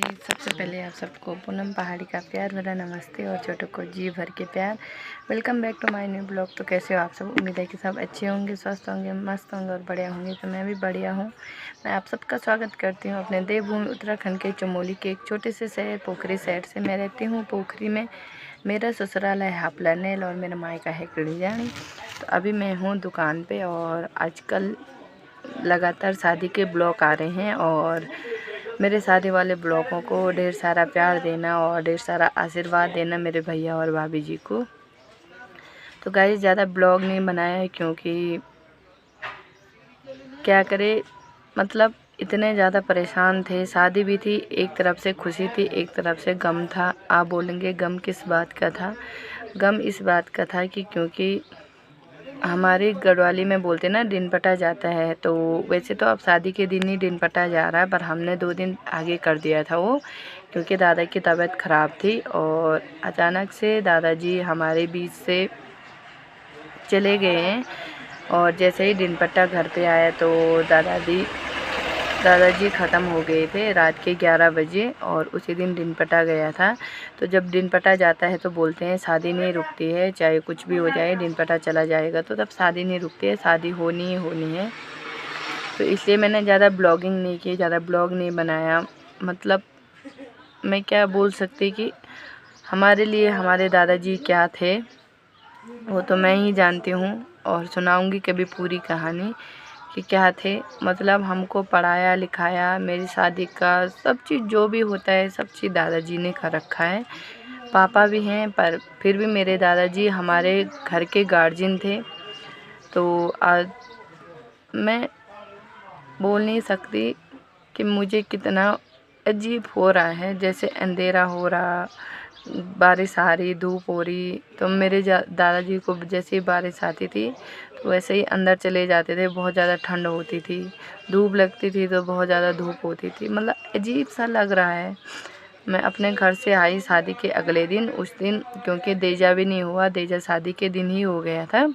सबसे पहले आप सबको पूनम पहाड़ी का प्यार भरा नमस्ते और छोटों को जी भर के प्यार। Welcome back to my new blog. तो कैसे हो आप सब? उम्मीद है कि सब अच्छे होंगे, स्वस्थ होंगे, मस्त होंगे और बढ़िया होंगे। तो मैं भी बढ़िया हूँ। मैं आप सबका स्वागत करती हूँ अपने देवभूमि उत्तराखंड के चमोली के एक छोटे से शहर पोखरी शहर से। मैं रहती हूँ पोखरी में। मेरा ससुराल है हापला नेल और मेरा मायका है किड़ियानी। तो अभी मैं हूँ दुकान पर और आजकल लगातार शादी के ब्लॉग आ रहे हैं और मेरे शादी वाले ब्लॉगों को ढेर सारा प्यार देना और ढेर सारा आशीर्वाद देना मेरे भैया और भाभी जी को। तो गाइस ज़्यादा ब्लॉग नहीं बनाया है क्योंकि क्या करे, मतलब इतने ज़्यादा परेशान थे। शादी भी थी, एक तरफ से खुशी थी, एक तरफ से गम था। आप बोलेंगे गम किस बात का था? गम इस बात का था कि क्योंकि हमारी गढ़वाली में बोलते ना दिन पटा जाता है। तो वैसे तो अब शादी के दिन ही दिन पटा जा रहा है, पर हमने 2 दिन आगे कर दिया था वो, क्योंकि दादा की तबीयत ख़राब थी और अचानक से दादाजी हमारे बीच से चले गए हैं। और जैसे ही दिन पट्टा घर पे आया तो दादाजी ख़त्म हो गए थे रात के 11 बजे और उसी दिन दिन पटा गया था। तो जब दिन पटा जाता है तो बोलते हैं शादी नहीं रुकती है, चाहे कुछ भी हो जाए, दिन पटा चला जाएगा तो तब शादी नहीं रुकती है, शादी होनी ही होनी है। तो इसलिए मैंने ज़्यादा ब्लॉगिंग नहीं की, ज़्यादा ब्लॉग नहीं बनाया। मतलब मैं क्या बोल सकती कि हमारे लिए हमारे दादाजी क्या थे वो तो मैं ही जानती हूँ और सुनाऊंगी कभी पूरी कहानी कि क्या थे। मतलब हमको पढ़ाया लिखाया, मेरी शादी का सब चीज़ जो भी होता है सब चीज़ दादाजी ने कर रखा है। पापा भी हैं पर फिर भी मेरे दादाजी हमारे घर के गार्जियन थे। तो आज मैं बोल नहीं सकती कि मुझे कितना अजीब हो रहा है। जैसे अंधेरा हो रहा, बारिश आ रही, धूप हो रही, तो मेरे दादाजी को जैसे ही बारिश आती थी तो वैसे ही अंदर चले जाते थे। बहुत ज़्यादा ठंड होती थी, धूप लगती थी तो बहुत ज़्यादा धूप होती थी। मतलब अजीब सा लग रहा है। मैं अपने घर से आई शादी के अगले दिन, उस दिन क्योंकि देजा भी नहीं हुआ, देजा शादी के दिन ही हो गया था।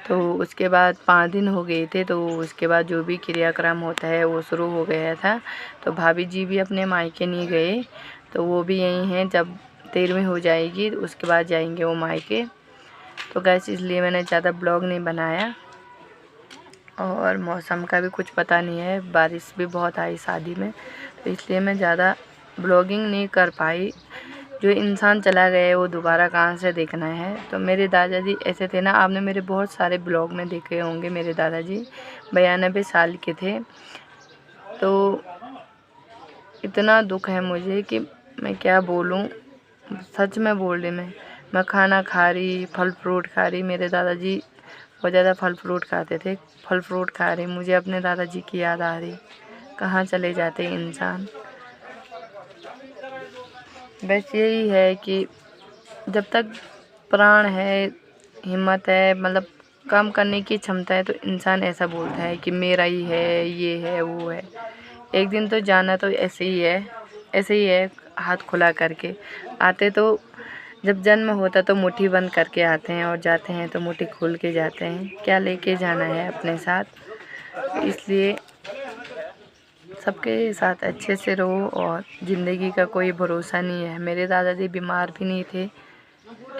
तो उसके बाद 5 दिन हो गए थे। तो उसके बाद जो भी क्रियाक्रम होता है वो शुरू हो गया था। तो भाभी जी भी अपने मायके नहीं गए, तो वो भी यहीं हैं। जब 13वीं हो जाएगी उसके बाद जाएंगे वो मायके। तो गैस इसलिए मैंने ज़्यादा ब्लॉग नहीं बनाया और मौसम का भी कुछ पता नहीं है, बारिश भी बहुत आई शादी में, तो इसलिए मैं ज़्यादा ब्लॉगिंग नहीं कर पाई। जो इंसान चला गया है वो दोबारा कहाँ से देखना है। तो मेरे दादाजी ऐसे थे ना, आपने मेरे बहुत सारे ब्लॉग में देखे होंगे। मेरे दादाजी 92 साल के थे। तो इतना दुख है मुझे कि मैं क्या बोलूँ। सच में बोल रही, मैं खाना खा रही, फल फ्रूट खा रही। मेरे दादाजी बहुत ज़्यादा फल फ्रूट खाते थे, फल फ्रूट खा रही, मुझे अपने दादाजी की याद आ रही। कहाँ चले जाते इंसान। बस यही है कि जब तक प्राण है, हिम्मत है, मतलब काम करने की क्षमता है, तो इंसान ऐसा बोलता है कि मेरा ही है, ये है, वो है। एक दिन तो जाना तो ऐसे ही है, हाथ खुला करके आते। तो जब जन्म होता तो मुट्ठी बंद करके आते हैं और जाते हैं तो मुट्ठी खोल के जाते हैं। क्या लेके जाना है अपने साथ। इसलिए सबके साथ अच्छे से रहो और ज़िंदगी का कोई भरोसा नहीं है। मेरे दादाजी बीमार भी नहीं थे,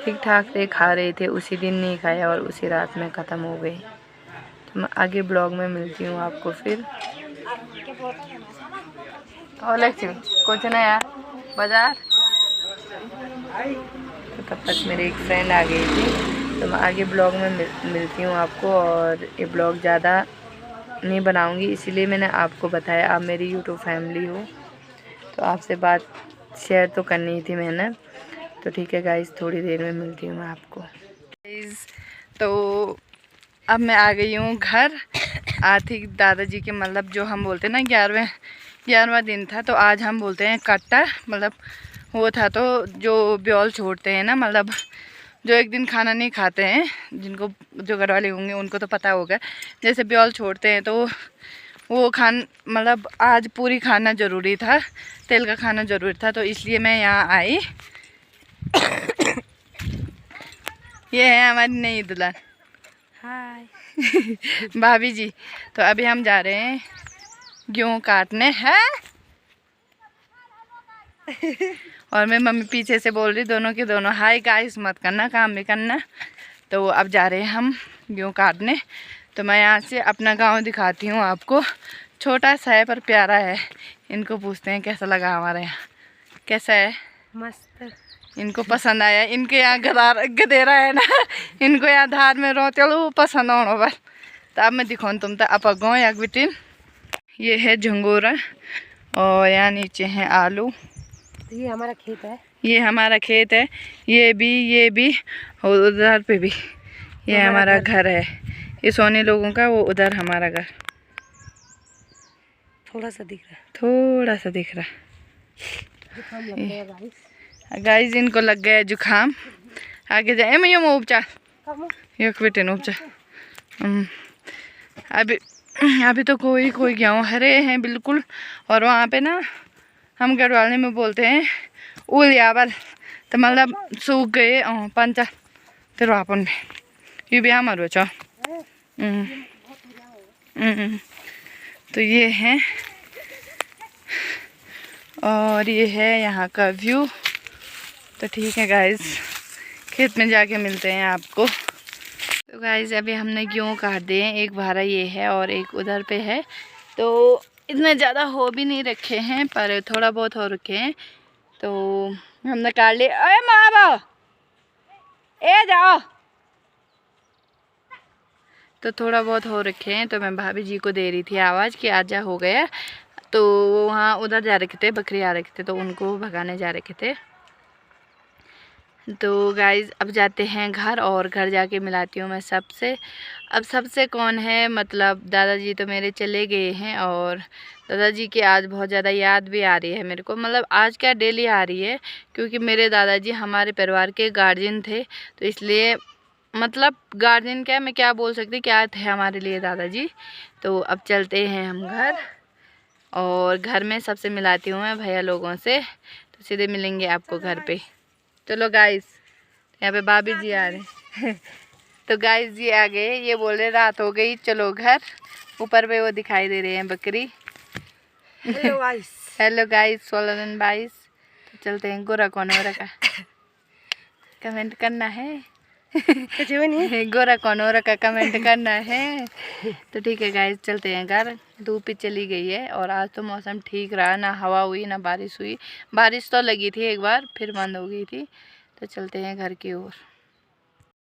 ठीक ठाक थे, खा रहे थे, उसी दिन नहीं खाया और उसी रात में ख़त्म हो गए। तो मैं आगे ब्लॉग में मिलती हूँ आपको फिर। और लक्ष्मी कुछ ना यार बाजार। तो तब तक मेरी एक फ्रेंड आ गई थी। तो मैं आगे ब्लॉग में मिलती हूँ आपको। और ये ब्लॉग ज़्यादा नहीं बनाऊंगी, इसीलिए मैंने आपको बताया। आप मेरी यूट्यूब फैमिली हो तो आपसे बात शेयर तो करनी ही थी मैंने। तो ठीक है गाइस, थोड़ी देर में मिलती हूँ मैं आपको। तो अब मैं आ गई हूँ घर। आर्थिक दादाजी के मतलब जो हम बोलते हैं ना 11वां दिन था। तो आज हम बोलते हैं कट्टा, मतलब वो था। तो जो ब्योल छोड़ते हैं ना, मतलब जो एक दिन खाना नहीं खाते हैं, जिनको जो घर वाले होंगे उनको तो पता होगा। जैसे ब्योल छोड़ते हैं तो वो मतलब आज पूरी खाना ज़रूरी था, तेल का खाना ज़रूरी था। तो इसलिए मैं यहाँ आई। ये है हमारी नई दुल्हन, हाय भाभी जी। तो अभी हम जा रहे हैं गेहूँ काटने हैं। और मैं मम्मी पीछे से बोल रही दोनों के दोनों हाय गाइस मत करना, काम भी करना। तो अब जा रहे हैं हम गेहूँ काटने। तो मैं यहाँ से अपना गांव दिखाती हूँ आपको। छोटा सा है पर प्यारा है। इनको पूछते हैं कैसा लगा हमारे यहाँ, कैसा है? मस्त। इनको पसंद आया। इनके यहाँ गधेरा है ना, इनको यहाँ धार में रो चलो पसंद आने बस। तो अब मैं दिखाऊँ तुम तो आप गाँव या बिटिन। ये है झंगोरा और यहाँ नीचे है आलू। ये हमारा खेत है, ये हमारा खेत है। ये भी और उधर पे भी ये हमारा घर है। ये सोने लोगों का, वो उधर हमारा घर थोड़ा सा दिख रहा है, थोड़ा सा दिख रहा है। गाइस इनको लग गया जुखाम। आगे जाए मैं यूँ उपचार एक बेटे ने उपचार। अभी तो कोई गेहूँ हरे हैं बिल्कुल। और वहाँ पे ना हम गढ़वाले में बोलते हैं उलियावल, तो मतलब सूख गए पंचा तेरो अपन में ये भी हमारो छ। तो ये है और ये है यहाँ का व्यू। तो ठीक है गाइस, खेत में जाके मिलते हैं आपको। तो गाइस अभी हमने गेहूँ काट दिए हैं। एक भारा ये है और एक उधर पे है। तो इतने ज़्यादा हो भी नहीं रखे हैं पर थोड़ा बहुत हो रखे हैं। तो हमने काट लिए। अरे माँ ए जाओ। तो थोड़ा बहुत हो रखे हैं। तो मैं भाभी जी को दे रही थी आवाज़ कि आजा हो गया। तो वहाँ उधर जा रखे थे, बकरी आ रखे थे तो उनको भगाने जा रखे थे। तो गाइज़ अब जाते हैं घर और घर जाके मिलाती हूँ मैं सबसे। अब सबसे कौन है, मतलब दादाजी तो मेरे चले गए हैं और दादाजी की आज बहुत ज़्यादा याद भी आ रही है मेरे को। मतलब आज क्या डेली आ रही है, क्योंकि मेरे दादाजी हमारे परिवार के गार्जियन थे। तो इसलिए मतलब गार्जियन क्या, मैं क्या बोल सकती, क्या थे हमारे लिए दादाजी। तो अब चलते हैं हम घर और घर में सबसे मिलाती हूँ मैं भैया लोगों से। तो सीधे मिलेंगे आपको घर पे। चलो गाइस, यहाँ पे भाभी जी आ रहे। तो गाइस जी आ गए। ये बोल रहे रात हो गई चलो घर। ऊपर पे वो दिखाई दे रहे हैं बकरी। हेलो गाइस, हेलो गाइस 16 तो चलते हैं। गोरा कौन हो रखा कमेंट करना है। गोरा कौन हो रखा कमेंट करना है। तो ठीक है गाइस, चलते हैं घर। धूप भी चली गई है और आज तो मौसम ठीक रहा, ना हवा हुई ना बारिश हुई। बारिश तो लगी थी एक बार फिर बंद हो गई थी। तो चलते हैं घर की ओर।